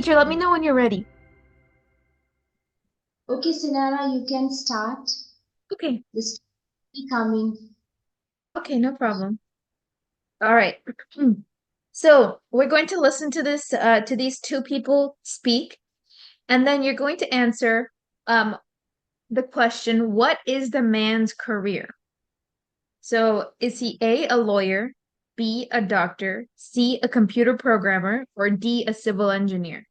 teacher, let me know when you're ready. Okay, Sinara, you can start. Okay. This will be coming. Okay, no problem. All right. So we're going to listen to these two people speak, and then you're going to answer the question, what is the man's career? So is he A, a lawyer, B, a doctor, C, a computer programmer, or D, a civil engineer?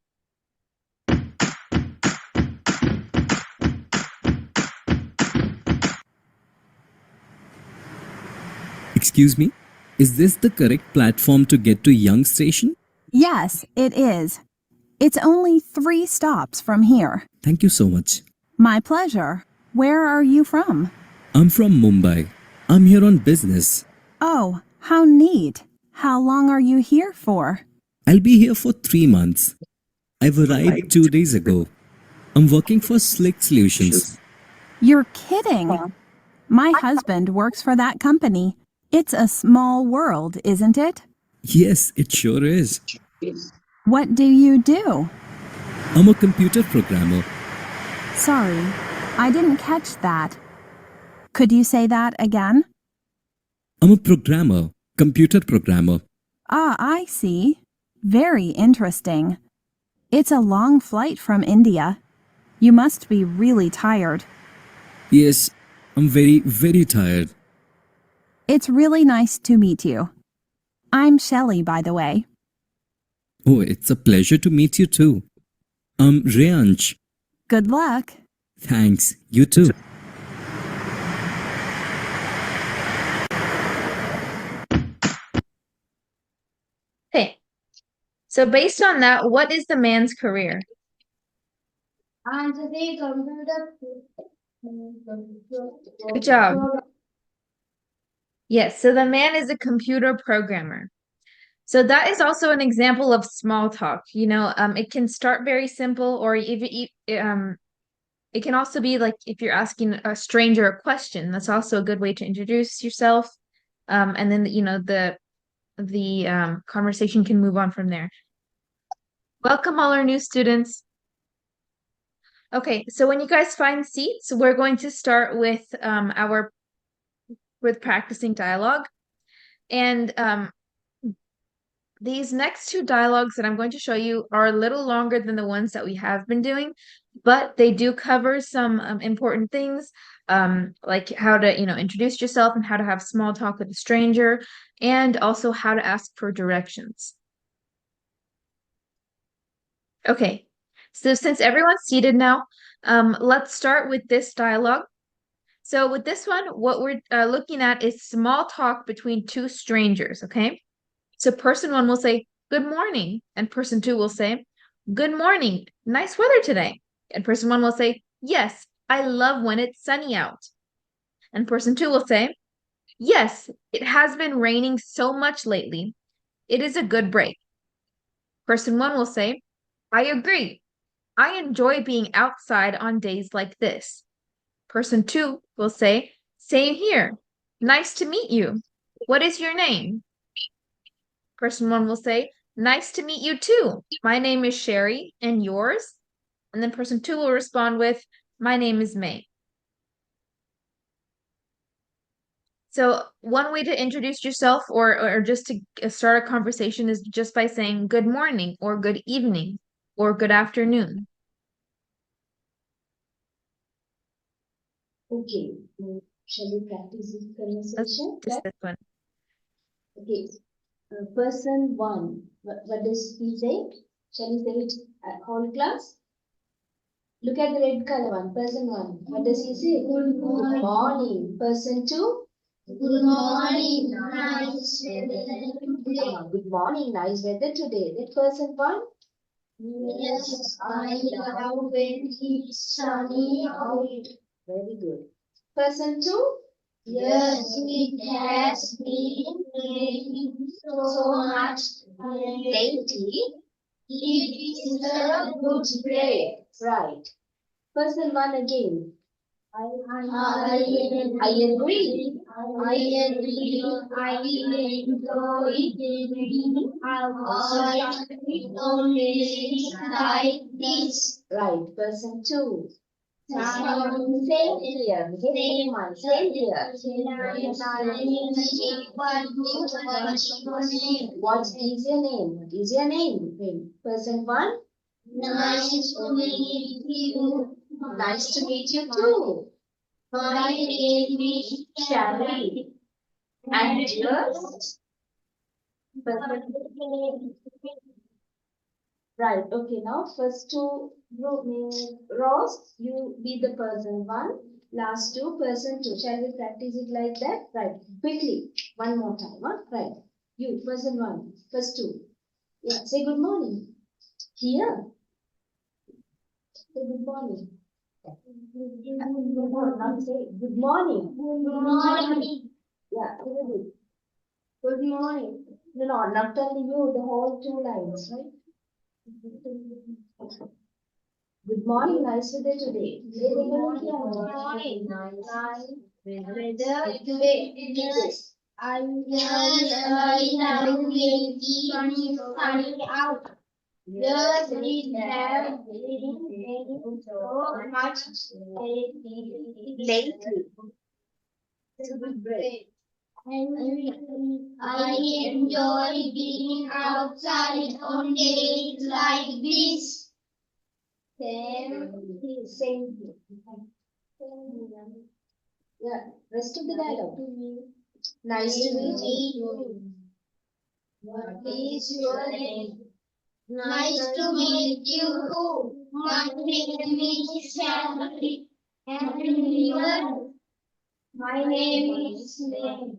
Excuse me, is this the correct platform to get to Young Station? Yes, it is. It's only 3 stops from here. Thank you so much. My pleasure. Where are you from? I'm from Mumbai. I'm here on business. Oh, how neat. How long are you here for? I'll be here for 3 months. I've arrived 2 days ago. I'm working for Slick Solutions. You're kidding. My husband works for that company. It's a small world, isn't it? Yes, it sure is. What do you do? I'm a computer programmer. Sorry, I didn't catch that. Could you say that again? I'm a programmer, computer programmer. Ah, I see. Very interesting. It's a long flight from India. You must be really tired. Yes, I'm very, very tired. It's really nice to meet you. I'm Shelley, by the way. Oh, it's a pleasure to meet you too. I'm Reansh. Good luck. Thanks, you too. Okay. So based on that, what is the man's career? Good job. Yes, so the man is a computer programmer. So that is also an example of small talk. It can start very simple, or it can also be like if you're asking a stranger a question, that's also a good way to introduce yourself. And then the conversation can move on from there. Welcome all our new students. Okay, so when you guys find seats, we're going to start with practicing dialogue. And these next two dialogues that I'm going to show you are a little longer than the ones that we have been doing, but they do cover some important things, like how to, introduce yourself and how to have small talk with a stranger, and also how to ask for directions. Okay, so since everyone's seated now, let's start with this dialogue. So with this one, what we're looking at is small talk between two strangers, okay? So person one will say, good morning. And person two will say, good morning. Nice weather today. And person one will say, yes, I love when it's sunny out. And person two will say, yes, it has been raining so much lately. It is a good break. Person one will say, I agree. I enjoy being outside on days like this. Person two will say, same here. Nice to meet you. What is your name? Person one will say, nice to meet you too. My name is Sherry, and yours? And then person two will respond with, my name is May. So one way to introduce yourself or just to start a conversation is just by saying good morning or good evening or good afternoon. Okay, shall we practice this Let's conversation? just this one. Okay, person one, what does he say? Shall we say it at whole class? Look at the red color one, person one. What does he say? Good morning. Person two? Good morning. Nice weather today. Good morning. Nice weather today. That person one? Yes, I love when it's sunny out. Very good. Person two? Yes, it has been raining so much lately. It is a good break. Right. Person one again. I agree. I agree. I enjoy being outside on days like this. Right, person two. Same here. Same one. Same here. What is your name? What is your name? Person one. Nice to meet you. Nice to meet you too. My name is Shari. And yours? Right, okay, now first two rows, you be the person one, last two, person two. Shall we practice it like that? Right, quickly, one more time, huh? Right, you, person one, first two. Yeah, say good morning. Here. Say good morning. No, not say good morning. Good morning. Yeah, good. Good morning. No, not only you, the whole two lines, right? Good morning, nice weather today. Good morning, nice weather today. Yes, I love making sunny out. Yes, we have been so much lately. It's a good break. I enjoy being outside on days like this. Same. Yeah, rest of the dialogue. Nice to meet you. What is your name? Nice to meet you. My name is Shanti. And yours? My name is May.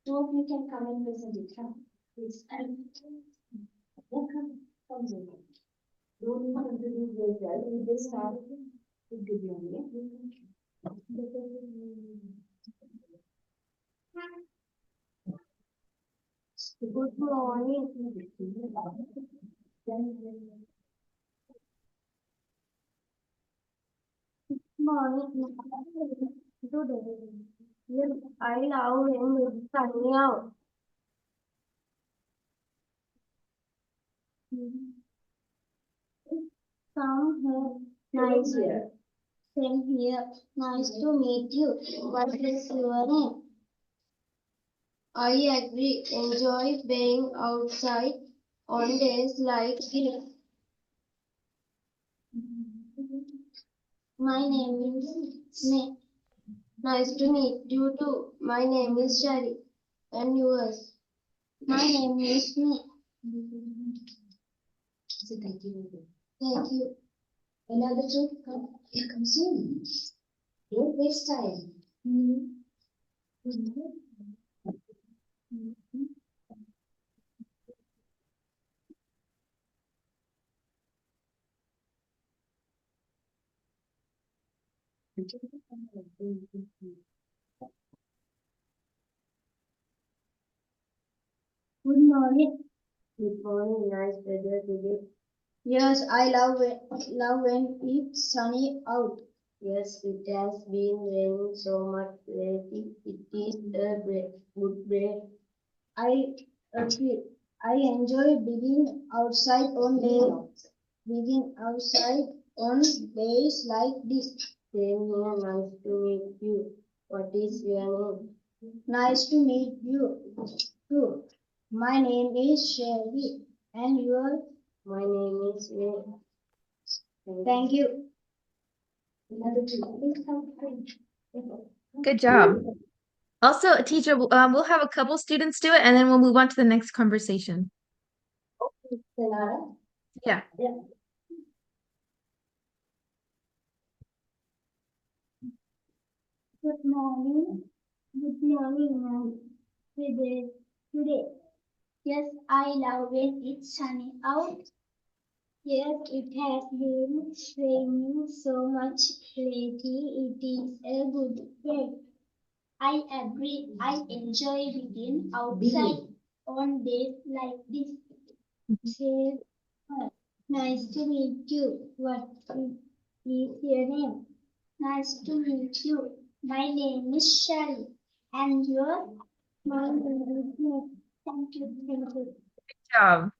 Two of you can come and present it, huh? Please. Come. Don't even introduce yourself. We just start with good morning. Good morning. Morning. Today, yes, I love when it's sunny out. Come here. Nice here. Same here. Nice to meet you. What is your name? I agree. Enjoy being outside on days like this. My name is Smith. Nice to meet you too. My name is Shari. And yours? My name is Smith. Thank you. Thank you. Another two? Come. Yeah, come soon. Don't waste time. Good morning. Good morning. Nice weather today. Yes, I love when it's sunny out. Yes, it has been raining so much lately. It is a good break. I agree. I enjoy being outside on days like this. Same here, nice to meet you. What is your name? Nice to meet you too. My name is Shelby, and yours? My name is May. Thank you. Another two. Please come. Good job. Also, teacher, we'll have a couple students do it, and then we'll move on to the next conversation. Sonara? Yeah. Yeah. Good morning. Good morning, ma'am. Today. Yes, I love when it's sunny out. Yes, it has been raining so much lately. It is a good break. I agree. I enjoy being outside on days like this. Say, nice to meet you. What is your name? Nice to meet you. My name is Shari. And your mind. Thank you. Thank you. Good job.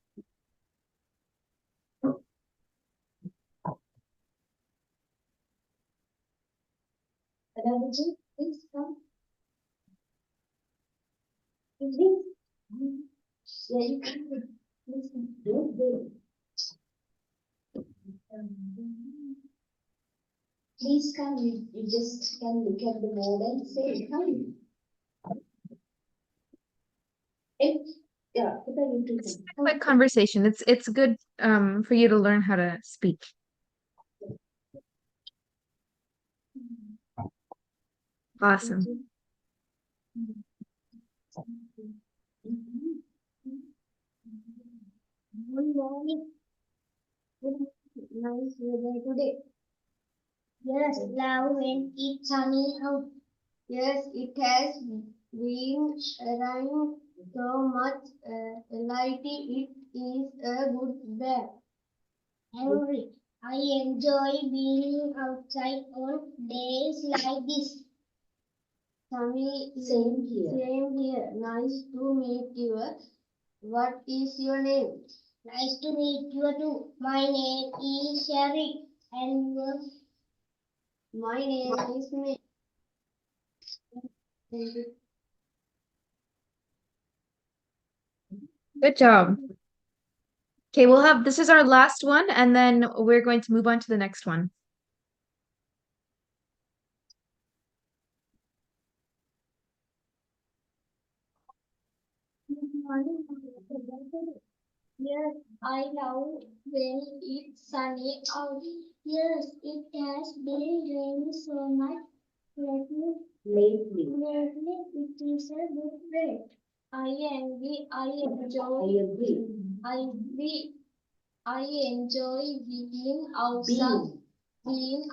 Radhaji, please come. Please. Yeah, you can. Listen. Please come. You just can look at the board and say, come. Yeah, put a YouTube. It's a quick conversation. It's good for you to learn how to speak. Awesome. Good morning. Nice weather today. Yes, love when it's sunny out. Yes, it has been raining so much. It is a good day. Henry, I enjoy being outside on days like this. Sunny, same here. Same here. Nice to meet you. What is your name? Nice to meet you too. My name is Sherry, and yours? My name is May. Thank you. Good job. Okay, this is our last one, and then we're going to move on to the next one. Yes, I love when it's sunny out. Yes, it has been raining so much lately. It is a good day. I enjoy. I enjoy being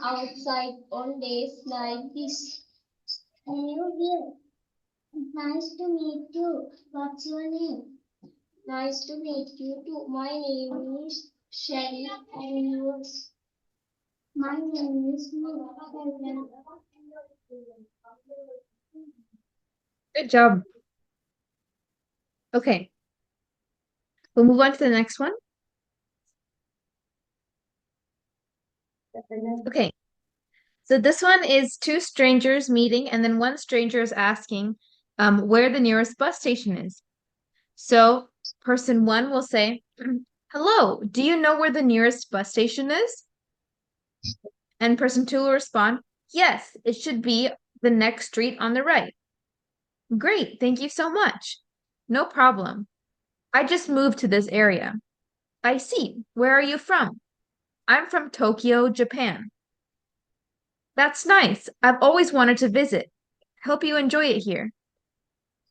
outside on days like this. New Year. Nice to meet you. What's your name? Nice to meet you too. My name is Sherry and yours. My name is Megan. Good job. Okay. We'll move on to the next one. Okay. So this one is two strangers meeting, and then one stranger is asking where the nearest bus station is. So person one will say, hello, do you know where the nearest bus station is? And person two will respond, yes, it should be the next street on the right. Great, thank you so much. No problem. I just moved to this area. I see. Where are you from? I'm from Tokyo, Japan. That's nice. I've always wanted to visit. Hope you enjoy it here.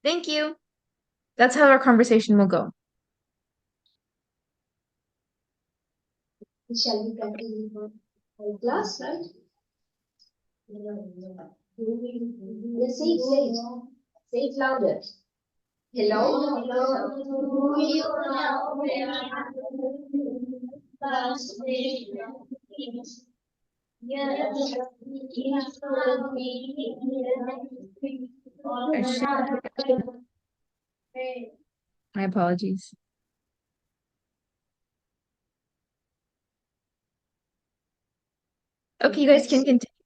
Thank you. That's how our conversation will go. Shall we continue for class, right? Yes, say it. Say it louder. Hello. Do you know where bus station is? Yes, it's for me. My apologies. Okay, you guys can continue.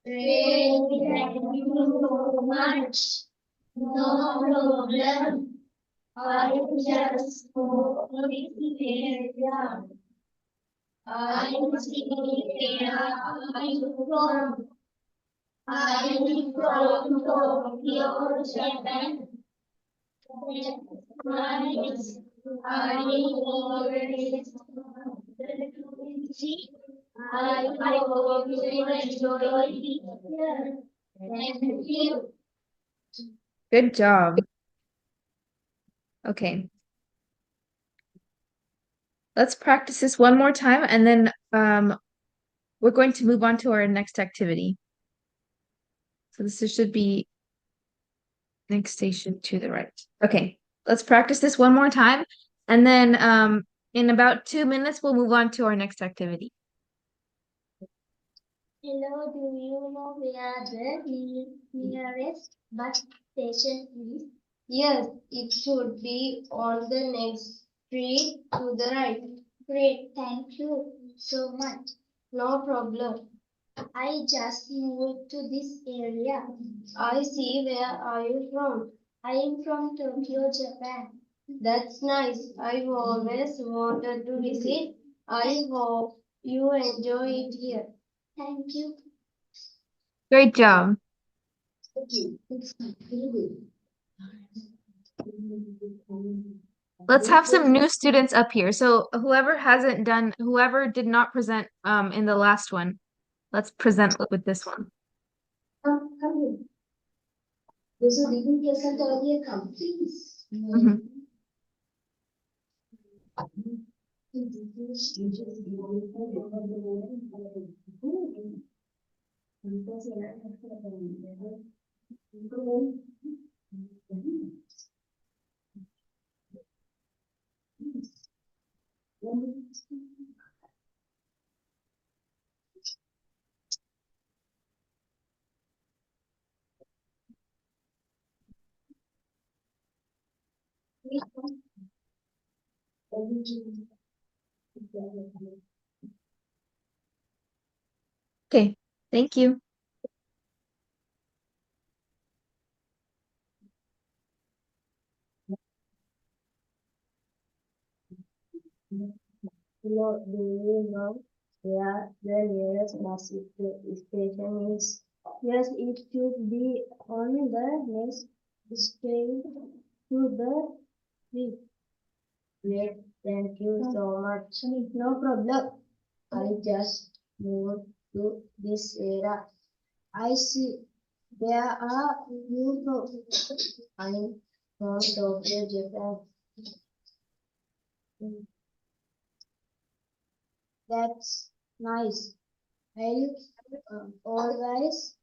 Thank you so much. No problem. I just go to the area. I'm sitting here. I'm from Tokyo, Japan. I always see. I hope you enjoy it. Thank you. Good job. Okay. Let's practice this one more time, and then we're going to move on to our next activity. So should be next station to the right. Okay, let's practice this one more time, and then in about 2 minutes, we'll move on to our next activity. Hello, do you know where the nearest bus station is? Yes, it should be on the next street to the right. Great, thank you so much. No problem. I just moved to this area. I see. Where are you from? I am from Tokyo, Japan. That's nice. I've always wanted to visit. I hope you enjoy it here. Thank you. Great job. Thank you. It's very good. Let's have some new students up here. So whoever did not present in the last one, let's present with this one. Come here. Those who didn't present earlier, come, please. Mhm. Okay, thank you. Hello, do you know where the nearest bus station is? Yes, it should be on the next street to the street. Great, thank you so much. No problem. I just moved to this area. I see. Where are you from? I'm from Tokyo, Japan. That's nice. I always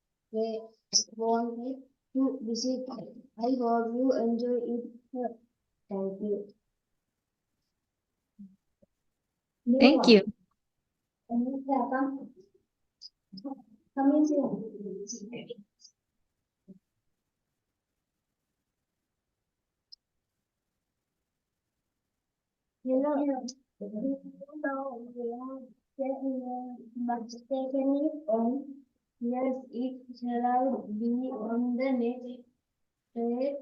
wanted to visit. I hope you enjoy it. Thank you. Thank you. Come, come in here. You know, but taken it on. Yes, it shall be on the next straight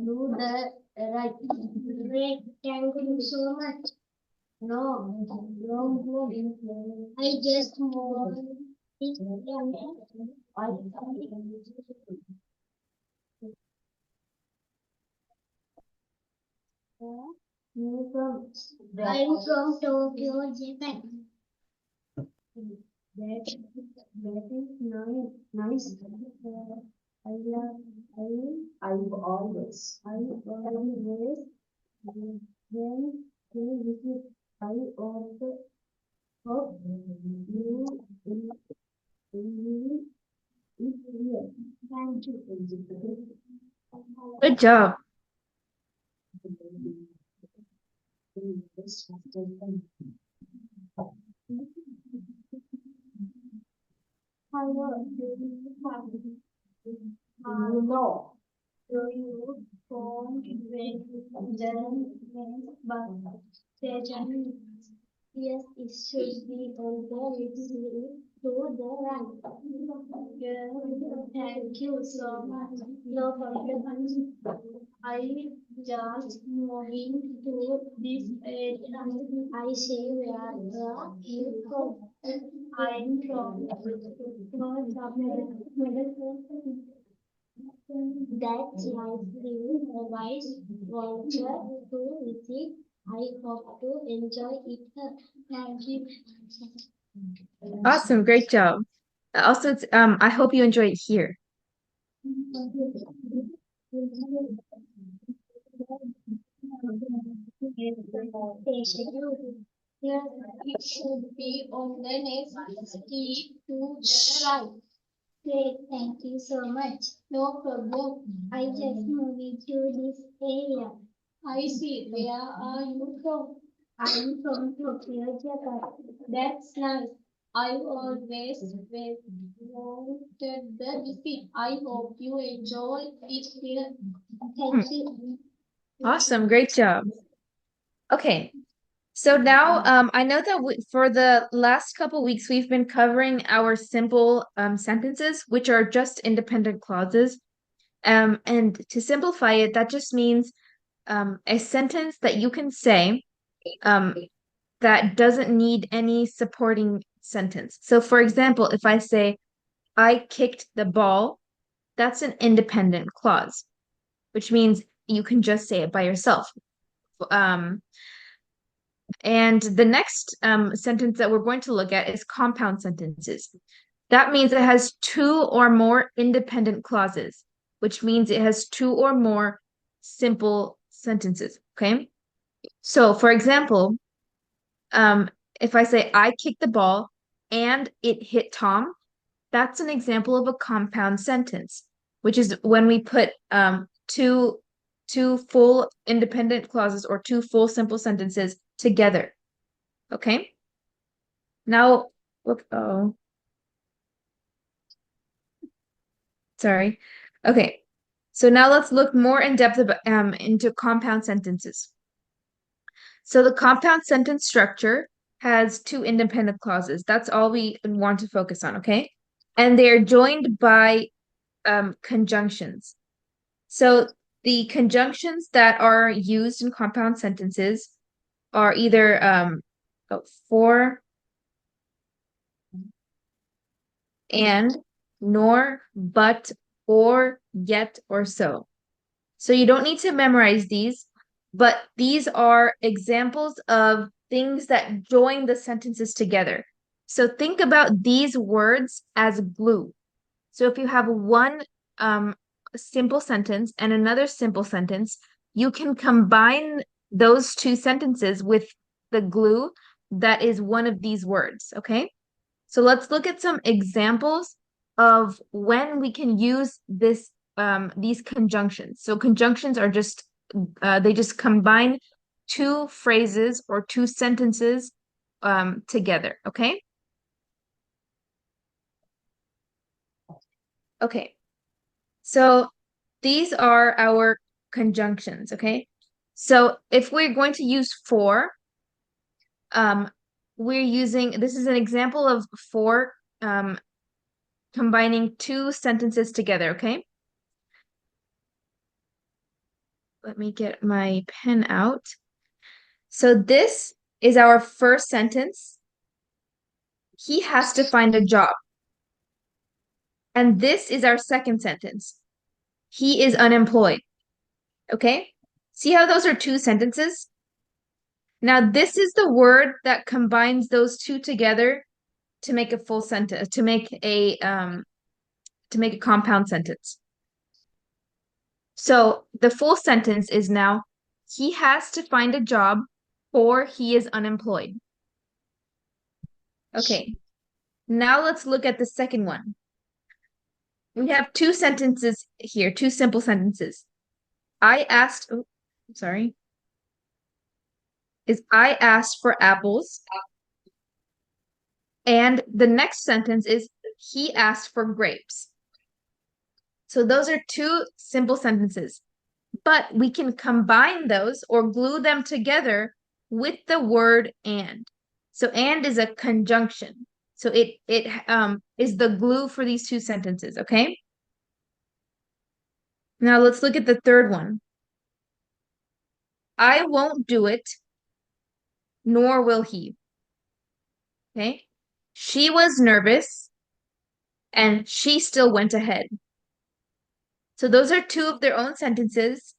do the right. Great, thank you so much. No, no, I just want it. I you from I'm from Tokyo, Japan. That is nice. Nice. I love. I always. I always. When you visit, I also hope you will eat here. Thank you. Good job. Hello, do you have no? Do you phone when then but station? Yes, it should be over with me to the right. Yeah, thank you so much. No problem. I just moving to this area. I see where you from. I'm from that's nicely wise venture to visit. I hope to enjoy it. Thank you. Awesome, great job. Also, I hope you enjoy it here. Here it should be on the next street to the right. Great, thank you so much. No problem. I just moved to this area. I see. Where are you from? I'm from Tokyo, Japan. That's nice. I always wanted the defeat. I hope you enjoy it here. Thank you. Awesome, great job. Okay, so now I know that for the last couple weeks we've been covering our simple sentences, which are just independent clauses. And to simplify it, that just means a sentence that you can say that doesn't need any supporting sentence. So, for example, if I say, I kicked the ball, that's an independent clause, which means you can just say it by yourself. And the next sentence that we're going to look at is compound sentences. That means it has two or more independent clauses, which means it has two or more simple sentences, okay? So, for example, if I say, I kicked the ball and it hit Tom, that's an example of a compound sentence, which is when we put two full independent clauses or two full simple sentences together. Okay? Now, look, oh. Sorry. Okay. So now let's look more in depth into compound sentences. So the compound sentence structure has two independent clauses. That's all we want to focus on, okay? And they're joined by conjunctions. So the conjunctions that are used in compound sentences are either for, and, nor, but, or, yet, or so. So you don't need to memorize these, but these are examples of things that join the sentences together. So think about these words as glue. So if you have one simple sentence and another simple sentence, you can combine those two sentences with the glue that is one of these words, okay? So let's look at some examples of when we can use these conjunctions. So conjunctions are just they just combine two phrases or two sentences together, okay? Okay. So these are our conjunctions, okay? So if we're going to use for, we're using, this is an example of for combining two sentences together, okay? Let me get my pen out. So this is our first sentence. He has to find a job. And this is our second sentence. He is unemployed. Okay? See how those are two sentences? Now, this is the word that combines those two together to make a full sentence, to make a compound sentence. So the full sentence is now, he has to find a job or he is unemployed. Okay, now let's look at the second one. We have two sentences here, two simple sentences. I asked for apples. And the next sentence is, he asked for grapes. So those are two simple sentences, but we can combine those or glue them together with the word and. So and is a conjunction. So it is the glue for these two sentences, okay? Now let's look at the third one. I won't do it, nor will he. Okay? She was nervous, and she still went ahead. So those are two of their own sentences,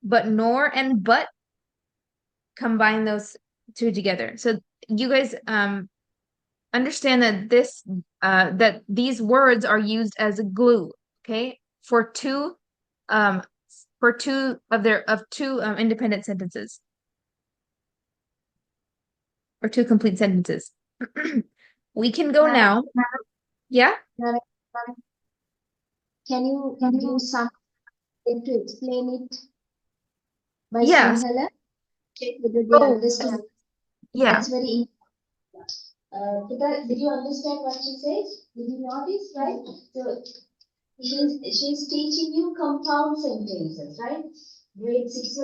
but nor and but combine those two together. So you guys understand that that these words are used as a glue, okay, for two independent sentences or two complete sentences. We can go now. Yeah? Can you use something to explain it by Yes. Sinhala? Check whether they Oh, understood. yeah. That's very important. Did you understand what she said? Did you notice, right? So she's teaching you compound sentences, right? Grade 6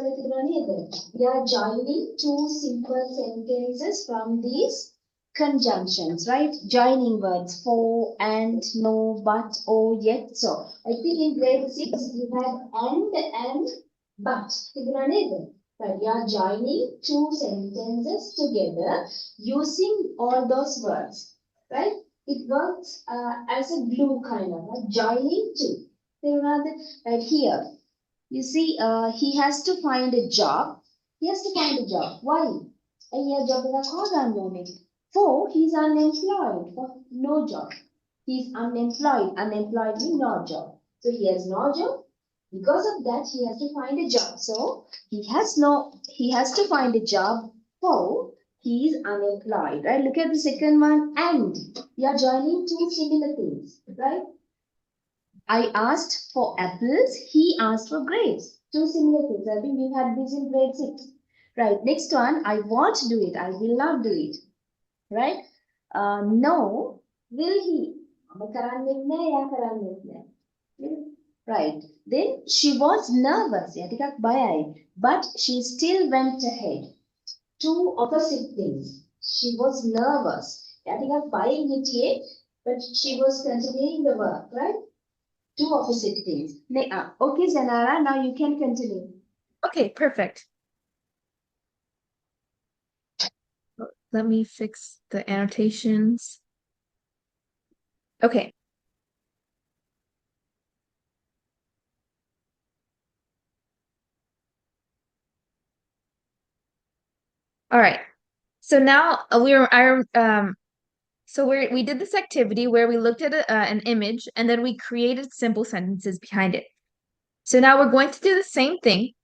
we are joining two simple sentences from these conjunctions, right? Joining words for, and, no, but, oh, yet, so. I think in grade 6 you had and, but. But you are joining two sentences together using all those words, right? It works as a glue kind of, like joining two. Right here, you see, he has to find a job. He has to find a job. Why? And here job for he's unemployed, for no job. He's unemployed. Unemployed means no job. So he has no job. Because of that, he has to find a job. So he has to find a job. For he is unemployed, right? Look at the second one, and we are joining two similar things, right? I asked for apples, he asked for grapes. Two similar things. I think we had this in grade 6. Right, next one, I won't do it, I will not do it. Right? No, will he? Right. Then she was nervous, but she still went ahead. Two opposite things. She was nervous. But she was continuing the work, right? Two opposite things. Okay, Zanara, now you can continue. Okay, perfect. Let me fix the annotations. Okay. All right. So now we did this activity where we looked at an image and then we created simple sentences behind it. So now we're going to do the same thing.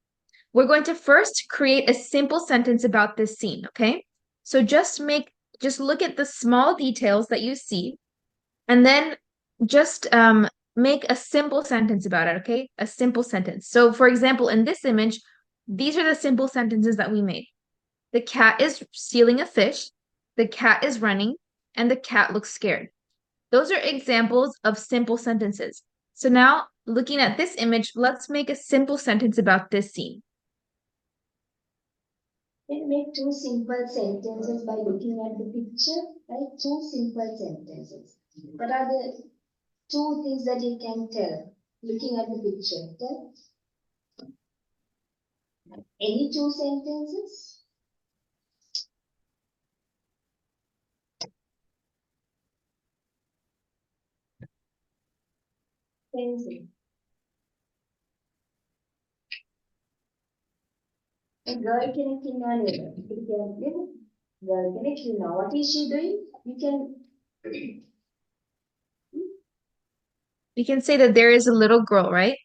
We're going to first create a simple sentence about this scene, okay? So just look at the small details that you see and then just make a simple sentence about it, okay? A simple sentence. So for example, in this image, these are the simple sentences that we made. The cat is stealing a fish, the cat is running, and the cat looks scared. Those are examples of simple sentences. So now, looking at this image, let's make a simple sentence about this scene. Let's make two simple sentences by looking at the picture, right? Two simple sentences. What are the two things that you can tell looking at the picture? Tell. Any two sentences? Pencil. A girl can what is she doing? You can We can say that there is a little girl, right?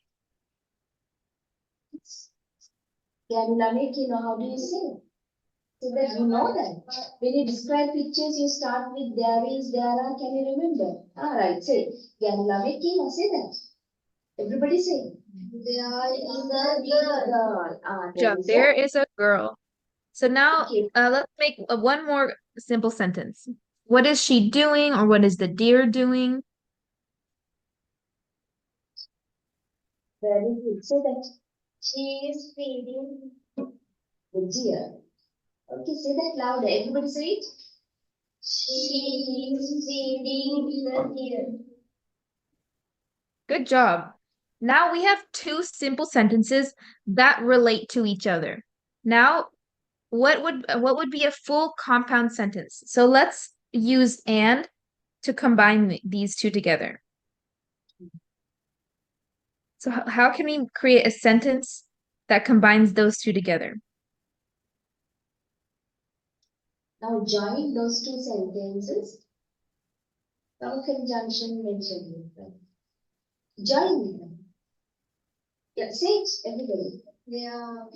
how do you say? So that you know that. When you describe pictures, you start with there is, there are, can you remember? Right, say. Say that. Everybody say. There is a girl. There is a girl. So now Okay. let's make one more simple sentence. What is she doing, or what is the deer doing? Very good. Say that. She is feeding the deer. Okay, say that louder. Everybody say it. She is feeding the deer. Good job. Now we have two simple sentences that relate to each other. Now, what would be a full compound sentence? So let's use and to combine these two together. So how can we create a sentence that combines those two together? Now join those two sentences. Some conjunction mentioned here. Join them. Yeah, say it, everybody. Yeah,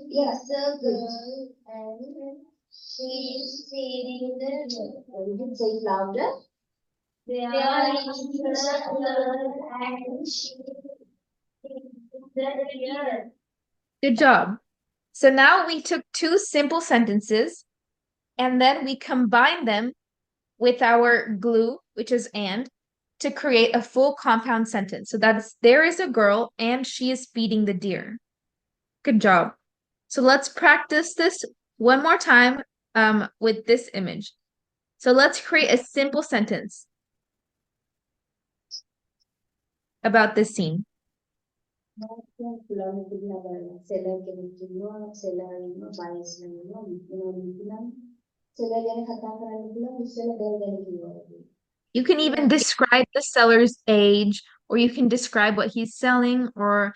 yes, the girl and she is feeding the girl. You can say it louder. There is the girl and she is feeding the girl. Good job. So now we took two simple sentences and then we combined them with our glue, which is and, to create a full compound sentence. So that's there is a girl and she is feeding the deer. Good job. So let's practice this one more time with this image. So let's create a simple sentence about this scene. You can even describe the seller's age, or you can describe what he's selling, or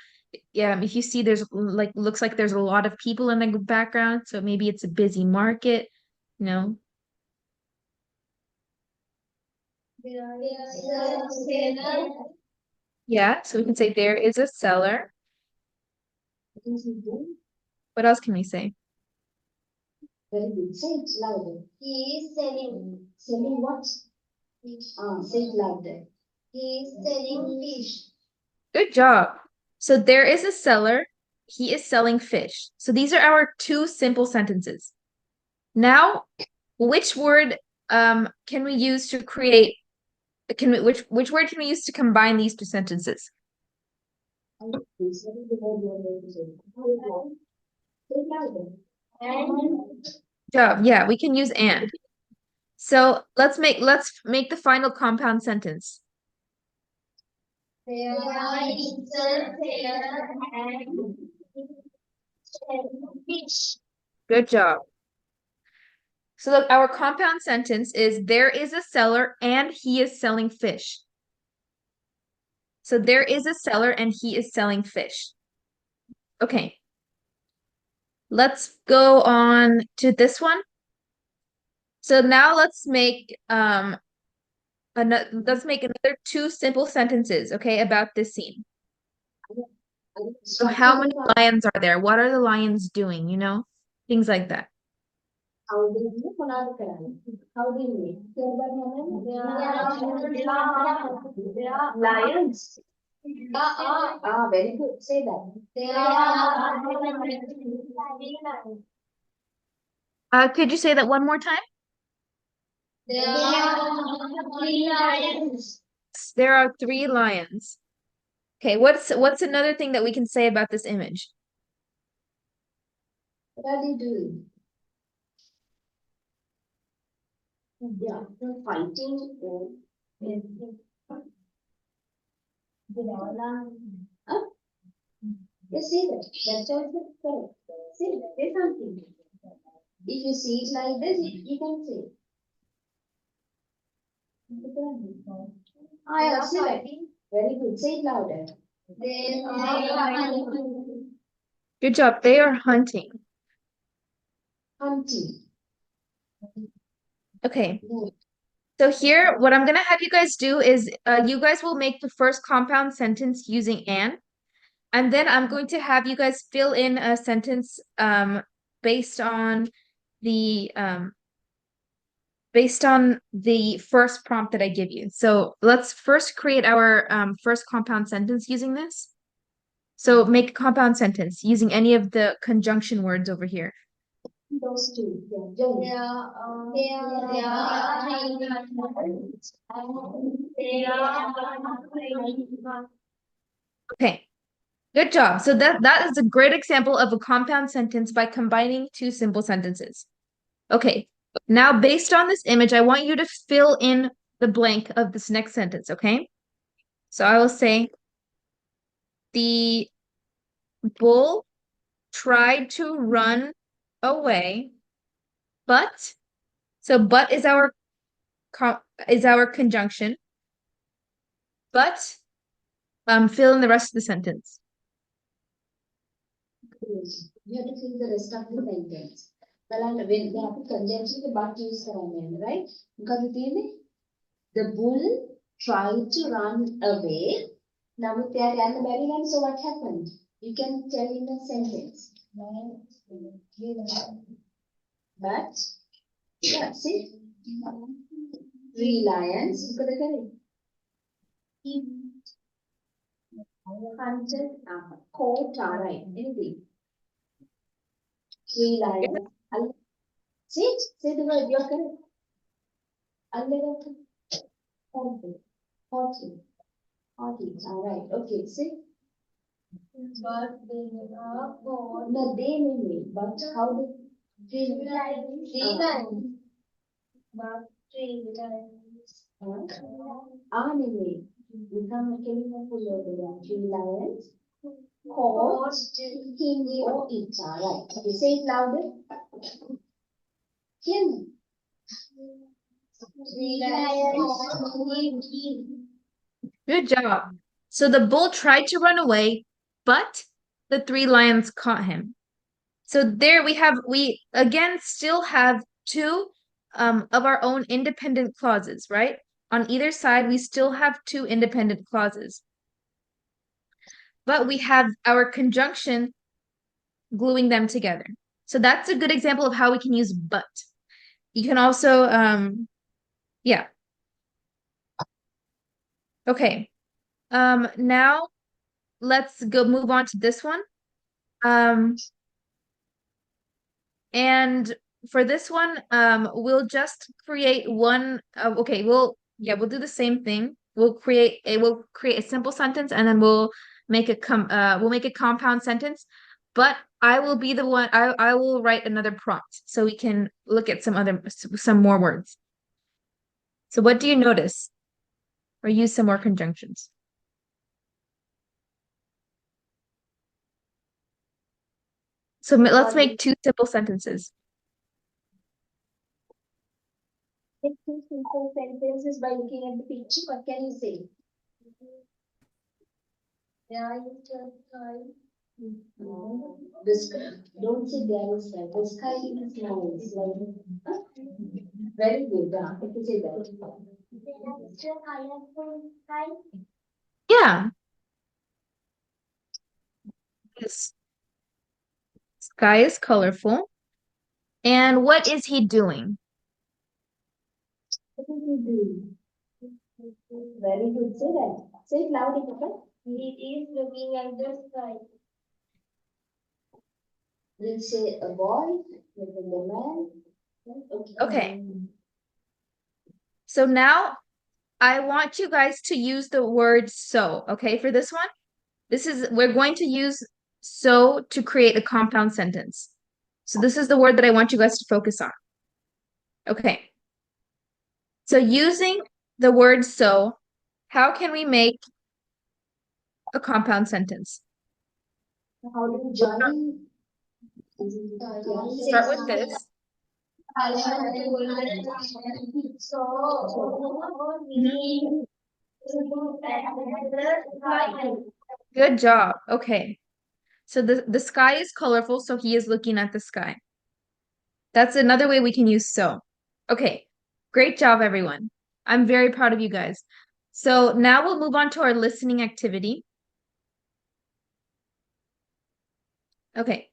if you see there's like looks like there's a lot of people in the background, so maybe it's a busy market, you know. Yeah, so we can say there is a seller. What else can we say? Very good. Say it louder. He is selling. Selling what? Say it louder. He is selling fish. Good job. So there is a seller. He is selling fish. So these are our two simple sentences. Now, which word can we use to create which word can we use to combine these two sentences? Job. Yeah, we can use and. So let's make the final compound sentence. There is a seller and fish. Good job. So look, our compound sentence is there is a seller and he is selling fish. So there is a seller and he is selling fish. Okay. Let's go on to this one. So now let's make another two simple sentences, okay, about this scene. So how many lions are there? What are the lions doing, you know? Things like that. How do you How do you There are lions. Very good. Say that. There are Could you say that one more time? There are 3 lions. There are 3 lions. Okay, what's another thing that we can say about this image? What are they doing? Yeah, they're fighting. Huh? Yes, see that. That's also correct. See, say something. If you see it like this, you can say. Yeah, see that. Very good. Say it louder. They are Good job. They are hunting. hunting. Okay. So here, what I'm gonna have you guys do is you guys will make the first compound sentence using and then I'm going to have you guys fill in a sentence based on the first prompt that I give you. So let's first create our first compound sentence using this. So make a compound sentence using any of the conjunction words over here. Those two. Okay. Good job. So that is a great example of a compound sentence by combining two simple sentences. Okay. Now, based on this image, I want you to fill in the blank of this next sentence, okay? So I will say, the bull tried to run away, but is our conjunction. But fill in the rest of the sentence. You have to fill the rest of the sentence. When they have to conjunction the but use right? Because the bull tried to run away. Now with that and the very end, so what happened? You can tell in a sentence. But that's it. 3 lions. Look at the hunted caught right. Anything. 3 lions. Say it. Say the word. You're correct. Unleavened. 40. 40. 40. All right. Okay. See. But they are born. No, they may. But how the three lines? But three lines. Anime. Become a chemical full of three lions. Caught him or it. All right. Okay. Say it louder. Him. Three lions. Good job. So the bull tried to run away, but the three lions caught him. So there we again still have two of our own independent clauses, right? On either side, we still have two independent clauses. But we have our conjunction gluing them together. So that's a good example of how we can use but. You can also, yeah. Okay. Now let's move on to this one. And for this one, we'll just create one. Okay, we'll do the same thing. We'll create a simple sentence, and then we'll make a compound sentence. But I will be the one. I will write another prompt so we can look at some more words. So what do you notice? Or use some more conjunctions. So let's make two simple sentences. Make two simple sentences by looking at the picture. What can you say? Yeah, you tell sky. No, the sky. Don't say there is sky. The sky is nice. Very good. If you say that. Yeah. This sky is colorful. And what is he doing? What is he doing? Very good. Say that. Say it loud, okay? He is looking at the sky. We'll say a boy, maybe the man. Okay. So now I want you guys to use the word so, okay, for this one. We're going to use so to create a compound sentence. So this is the word that I want you guys to focus on. Okay. So using the word so, how can we make a compound sentence? How do you join? Start with this. Good job. Okay. So the sky is colorful, so he is looking at the sky. That's another way we can use so. Okay. Great job, everyone. I'm very proud of you guys. So now we'll move on to our listening activity. Okay.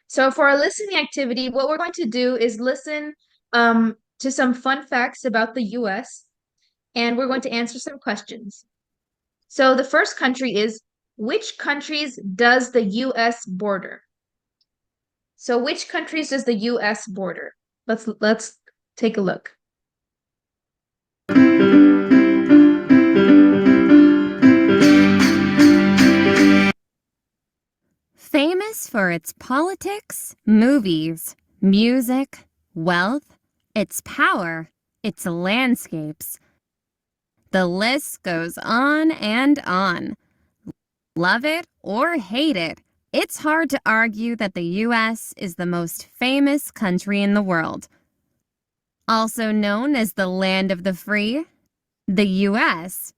So for our listening activity, what we're going to do is listen to some fun facts about the US, and we're going to answer some questions. So the first country is, which countries does the US border? So which countries does the US border? Let's take a look. Famous for its politics, movies, music, wealth, its power, its landscapes. The list goes on and on. Love it or hate it, it's hard to argue that the U.S. is the most famous country in the world. Also known as the land of the free, the U.S.,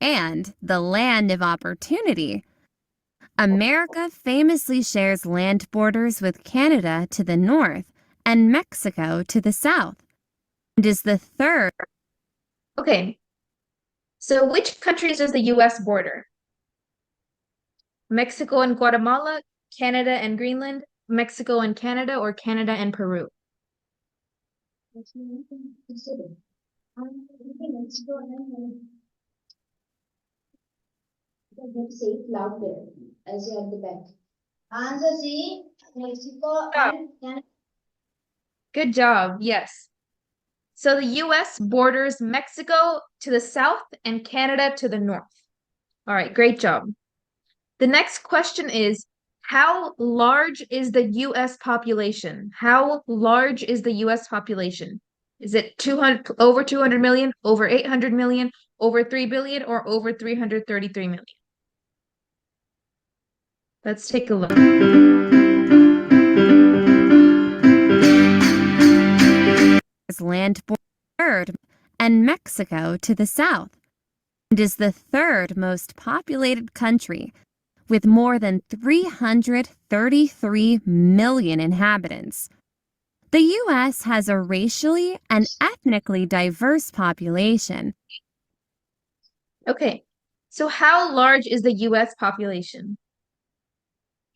and the land of opportunity. America famously shares land borders with Canada to the north and Mexico to the south, and is the third. Okay. So which countries does the US border? Mexico and Guatemala, Canada and Greenland, Mexico and Canada, or Canada and Peru? Say it louder as you're at the back. Answer C, Mexico Yeah. and Canada. Good job. Yes. So the US borders Mexico to the south and Canada to the north. All right, great job. The next question is, how large is the US population? How large is the US population? Is it 200 over 200 million, over 800 million, over 3 billion, or over 333 million? Let's take a look. Is land bordered and Mexico to the south, and is the third most populated country with more than 333 million inhabitants. The U.S. has a racially and ethnically diverse population. Okay, so how large is the US population?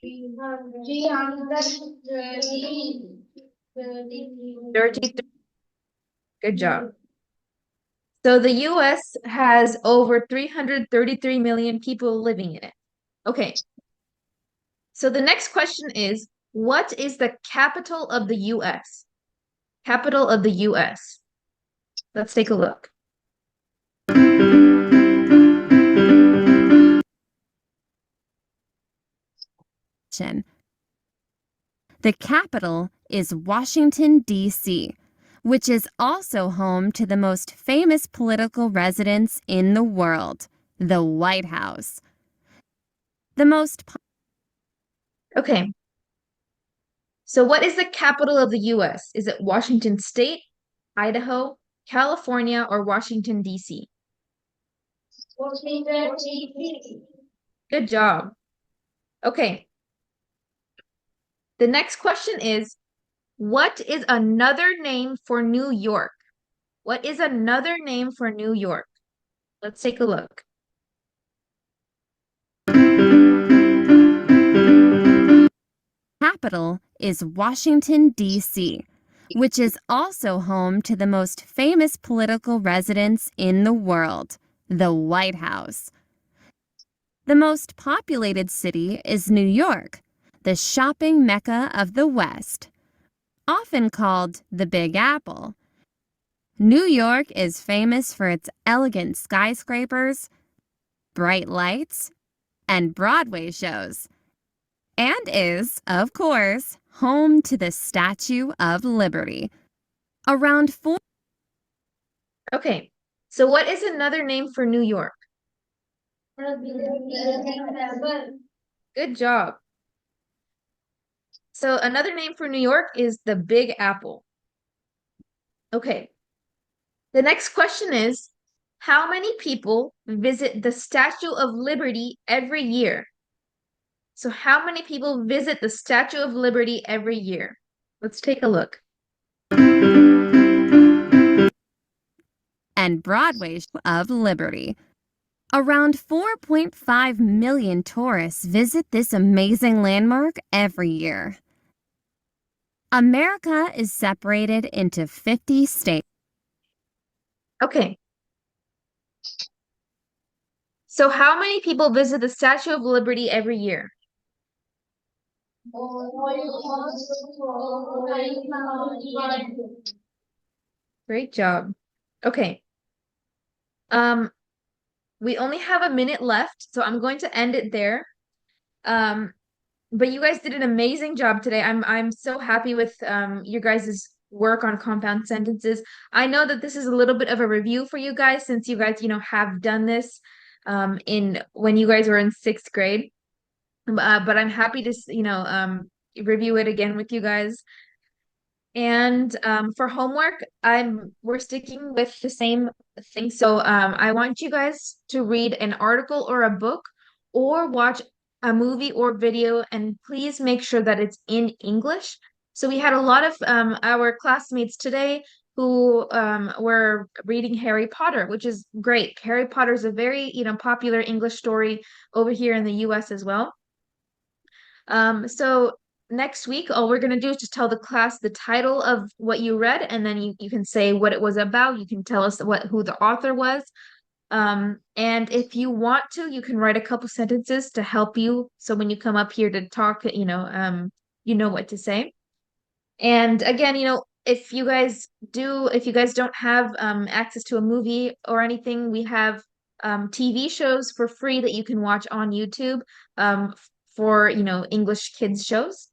30. Good job. So the US has over 333 million people living in it. Okay. So the next question is, what is the capital of the US? Capital of the US. Let's take a look. The capital is Washington, D.C., which is also home to the most famous political residence in the world, the White House. Okay. So what is the capital of the US? Is it Washington State, Idaho, California, or Washington, D.C.? Good job. Okay. The next question is, what is another name for New York? What is another name for New York? Let's take a look. Capital is Washington, D.C., which is also home to the most famous political residence in the world, the White House. The most populated city is New York, the shopping mecca of the West. Often called the Big Apple, New York is famous for its elegant skyscrapers, bright lights, and Broadway shows, and is, of course, home to the Statue of Liberty. Okay, so what is another name for New York? Good job. So another name for New York is the Big Apple. Okay. The next question is, how many people visit the Statue of Liberty every year? So how many people visit the Statue of Liberty every year? Let's take a look. And Broadway of Liberty. Around 4.5 million tourists visit this amazing landmark every year. America is separated into 50 states. Okay. So how many people visit the Statue of Liberty every year? Great job. Okay. We only have a minute left, so I'm going to end it there. But you guys did an amazing job today. I'm so happy with your guys' work on compound sentences. I know that this is a little bit of a review for you guys since you guys, have done this in when you guys were in 6th grade. But I'm happy to, review it again with you guys. And for homework, we're sticking with the same thing. So I want you guys to read an article or a book or watch a movie or video, and please make sure that it's in English. So we had a lot of our classmates today who were reading Harry Potter, which is great. Harry Potter is a very, popular English story over here in the US as well. So next week, all we're going to do is just tell the class the title of what you read, and then you can say what it was about. You can tell us who the author was. And if you want to, you can write a couple sentences to help you. So when you come up here to talk, you know what to say. And again, if you guys don't have access to a movie or anything, we have TV shows for free that you can watch on YouTube for, English kids shows.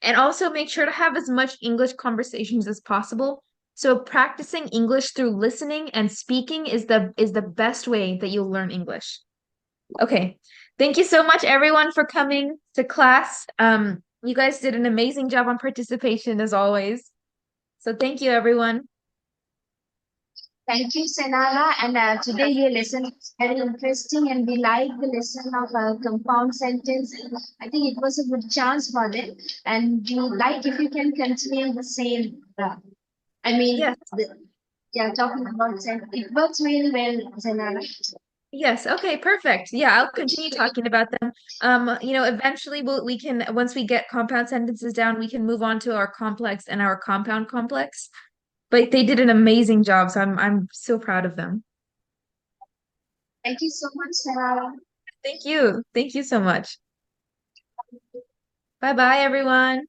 And also make sure to have as much English conversations as possible. So practicing English through listening and speaking is the best way that you'll learn English. Okay. Thank you so much everyone for coming to class. You guys did an amazing job on participation as always. So thank you everyone. Thank you, Senara. And today your lesson was very interesting, and we liked the lesson of compound sentence. I think it was a good chance for them, and we like if you can continue the same. I mean, Yes. yeah, talking about sentence, it works really well, Senara. Yes, okay, perfect. Yeah, I'll continue talking about them. Eventually we can, once we get compound sentences down, we can move on to our complex and our compound complex. But they did an amazing job, so I'm so proud of them. Thank you so much, Senara. Thank you. Thank you so much. Bye bye, everyone.